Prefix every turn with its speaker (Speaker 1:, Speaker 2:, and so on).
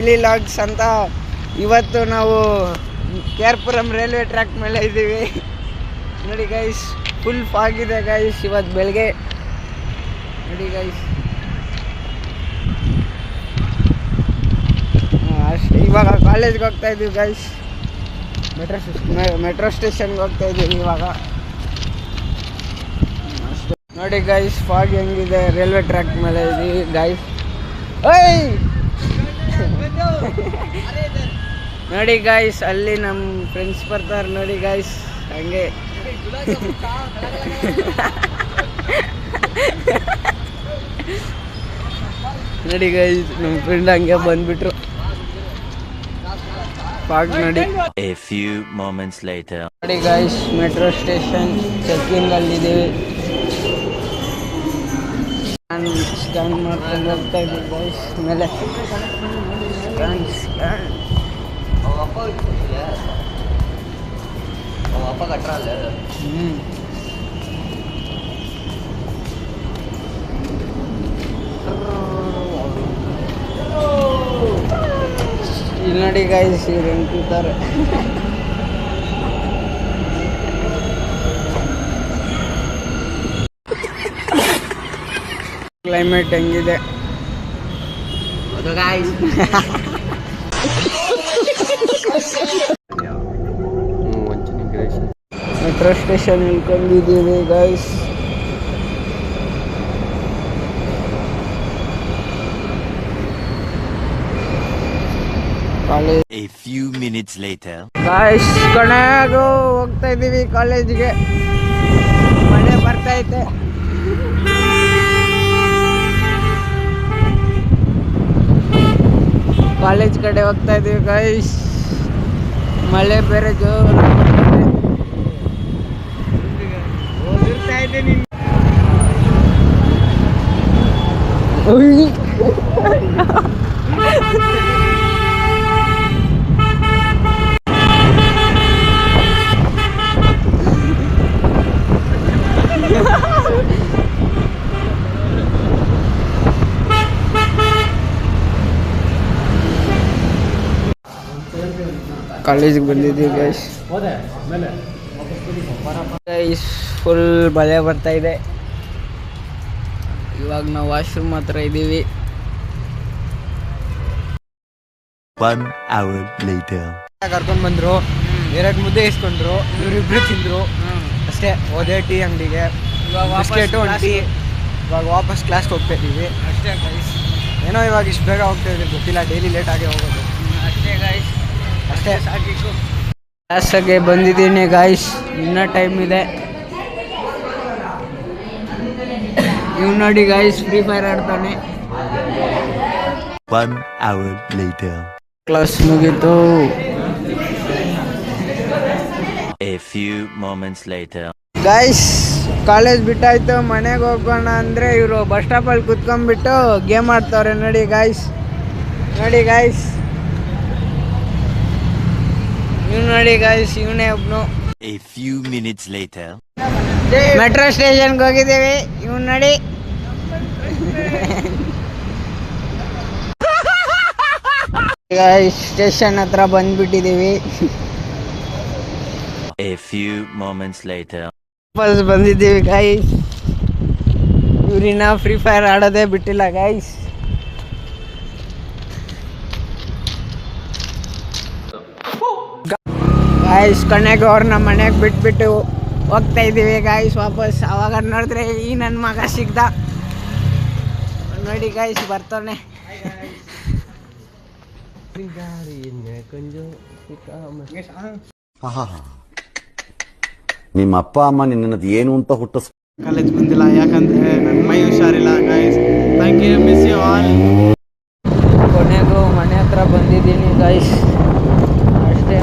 Speaker 1: Daily logs ಅಂತ ಇವತ್ತು ನಾವು ಕೇರ್ಪುರಂ ರೈಲ್ವೆ ಟ್ರ್ಯಾಕ್ ಮೇಲೆ ಇದ್ದೀವಿ ನೋಡಿ ಗೈಸ್. ಫುಲ್ ಫಾಗ್ ಇದೆ ಗೈಸ್ ಇವತ್ತು ಬೆಳಗ್ಗೆ ನೋಡಿ ಗೈಸ್. ಅಷ್ಟೇ, ಇವಾಗ ಕಾಲೇಜ್ಗೆ ಹೋಗ್ತಾ ಇದ್ದೀವಿ ಗೈಸ್. ಮೆಟ್ರೋ ಸ್ಟೇಷನ್ಗೆ ಹೋಗ್ತಾ ಇದ್ದೀವಿ ಇವಾಗ. ಅಷ್ಟೇ ನೋಡಿ ಗೈಸ್, ಫಾಗ್ ಹೆಂಗಿದೆ. ರೈಲ್ವೆ ಟ್ರ್ಯಾಕ್ ಮೇಲೆ ಇದ್ದೀವಿ ಗೈಸ್. ಓಯ್ ನೋಡಿ ಗೈಸ್, ಅಲ್ಲಿ ನಮ್ಮ ಫ್ರೆಂಡ್ಸ್ ಬರ್ತಾರೆ ನೋಡಿ ಗೈಸ್. ಹಂಗೆ ನೋಡಿ ಗೈಸ್, ನಮ್ಮ ಫ್ರೆಂಡ್ ಹಂಗೆ ಬಂದ್ಬಿಟ್ರು. ಫಾಗ್ ನೋಡಿ.
Speaker 2: A few moments later.
Speaker 1: ನೋಡಿ ಗೈಸ್, ಮೆಟ್ರೋ ಸ್ಟೇಷನ್ ಚೆಕ್ಕಿಂಗ್ ಅಲ್ಲಿದ್ದೀವಿ. ನಾನು ಸ್ಕ್ಯಾನ್ ಮಾಡ್ಕೊಂಡು ಹೋಗ್ತಾ ಇದ್ದೀವಿ ಗೈಸ್. ಮೇಲೆ ಸ್ಕ್ಯಾನ್ ಇಲ್ಲಿ ನೋಡಿ ಗೈಸ್, ಇವ್ರು ಹೆಂಗೆ ಕೂತಾರೆ. ಕ್ಲೈಮೇಟ್ ಹೆಂಗಿದೆ ಮೆಟ್ರೋ ಸ್ಟೇಷನ್ ಇಳ್ಕೊಂಡಿದ್ದೀವಿ guys. College.
Speaker 2: A few minutes later.
Speaker 1: Guys, ಕೊನೆಗೂ ಹೋಗ್ತಾ ಇದ್ದೀವಿ ಕಾಲೇಜ್ಗೆ. ಮಳೆ ಬರ್ತೈತೆ. ಕಾಲೇಜ್ ಕಡೆ ಹೋಗ್ತಾ ಇದ್ದೀವಿ ಗೈಸ್. ಮಳೆ ಬೇರೆ ಜೋರು ಓದಿರ್ತಾ ಇದ್ದೀನಿ. ಕಾಲೇಜಿಗೆ ಬಂದಿದ್ದೀವಿ ಗೈಸ್. ಗೈಸ್, ಫುಲ್ ಮಳೆ ಬರ್ತಾ ಇದೆ. ಇವಾಗ ನಾವು ವಾಶ್ರೂಮ್ ಹತ್ರ ಇದ್ದೀವಿ.
Speaker 2: 1 hour later.
Speaker 3: ಕರ್ಕೊಂಡು ಬಂದರು, 2 ಮುದ್ದೆ ಇಸ್ಕೊಂಡ್ರು, ಇವರಿಬ್ರು ತಿಂದರು ಅಷ್ಟೇ. ಹೋದೆ ಟೀ ಅಂಗಡಿಗೆ, ಬಿಸ್ಕೆಟು ಟೀ. ಇವಾಗ ವಾಪಸ್ ಕ್ಲಾಸ್ಗೆ ಹೋಗ್ತಾ ಇದ್ದೀವಿ
Speaker 1: ಅಷ್ಟೇ ಗೈಸ್.
Speaker 3: ಏನೋ ಇವಾಗ ಇಷ್ಟು ಬೇಗ ಹೋಗ್ತಾ ಇದ್ದೀವಿ ಗೊತ್ತಿಲ್ಲ, ಡೈಲಿ ಲೇಟಾಗಿ ಹೋಗೋದು
Speaker 1: ಅಷ್ಟೇ ಗೈಸ್,
Speaker 3: ಅಷ್ಟೇ.
Speaker 1: ಸಾಕಿತ್ತು. ಕ್ಲಾಸಾಗೆ ಬಂದಿದ್ದೀನಿ ಗಾಯ್ಸ್, ಇನ್ನೂ ಟೈಮ್ ಇದೆ. ಇವ್ ನೋಡಿ ಗಾಯ್ಸ್, ಫ್ರೀ ಫೈರ್ ಆಡ್ತಾನೆ.
Speaker 2: 1 hour later.
Speaker 1: ಕ್ಲಾಸ್ ಮುಗೀತು.
Speaker 2: A few moments later.
Speaker 1: Guys, college ಬಿಟ್ಟಾಯ್ತು, ಮನೆಗೆ ಹೋಗೋಣ ಅಂದರೆ ಇವರು ಬಸ್ ಸ್ಟಾಪಲ್ಲಿ ಕುತ್ಕೊಂಡ್ಬಿಟ್ಟು ಗೇಮ್ ಆಡ್ತವ್ರೆ ನೋಡಿ ಗಾಯ್ಸ್. ನೋಡಿ ಗಾಯ್ಸ್, ಇವ್ ನೋಡಿ ಗಾಯ್ಸ್, ಇವನೇ ಒಬ್ನು.
Speaker 2: A few minutes later.
Speaker 1: Metro ಸ್ಟೇಷನ್ಗೆ ಹೋಗಿದ್ದೀವಿ. ಇವ್ ನೋಡಿ ಗಾಯ್ಸ್, ಸ್ಟೇಷನ್ ಹತ್ರ ಬಂದ್ಬಿಟ್ಟಿದ್ದೀವಿ.
Speaker 2: A few moments later.
Speaker 1: ವಾಪಸ್ ಬಂದಿದ್ದೀವಿ ಗಾಯ್ಸ್. ಇವ್ರಿನ್ನ ಫ್ರೀ ಫೈರ್ ಆಡೋದೇ ಬಿಟ್ಟಿಲ್ಲ ಗಾಯ್ಸ್. ಗಾಯ್ಸ್, ಕೊನೆಗೆ ಅವ್ರನ್ನ ಮನೆಗೆ ಬಿಟ್ಬಿಟ್ಟು ಹೋಗ್ತಾ ಇದ್ದೀವಿ ಗಾಯ್ಸ್ ವಾಪಸ್. ಅವಾಗ ನೋಡಿದ್ರೆ ಈ ನನ್ನ ಮಗ ಸಿಗ್ದ ನೋಡಿ ಗಾಯ್ಸ್, ಬರ್ತಾನೆ.
Speaker 4: ನಿಮ್ಮ ಅಪ್ಪ ಅಮ್ಮ ನಿನ್ನದು ಏನು ಅಂತ ಹುಟ್ಟಿಸ್
Speaker 3: ಕಾಲೇಜ್ ಬಂದಿಲ್ಲ ಯಾಕಂದರೆ ನನ್ನ ಮೈ ಹುಷಾರಿಲ್ಲ guys. Thank you, miss you all.
Speaker 1: ಕೊನೆಗೂ ಮನೆ ಹತ್ರ ಬಂದಿದ್ದೀನಿ ಗಾಯ್ಸ್. ಅಷ್ಟೇ.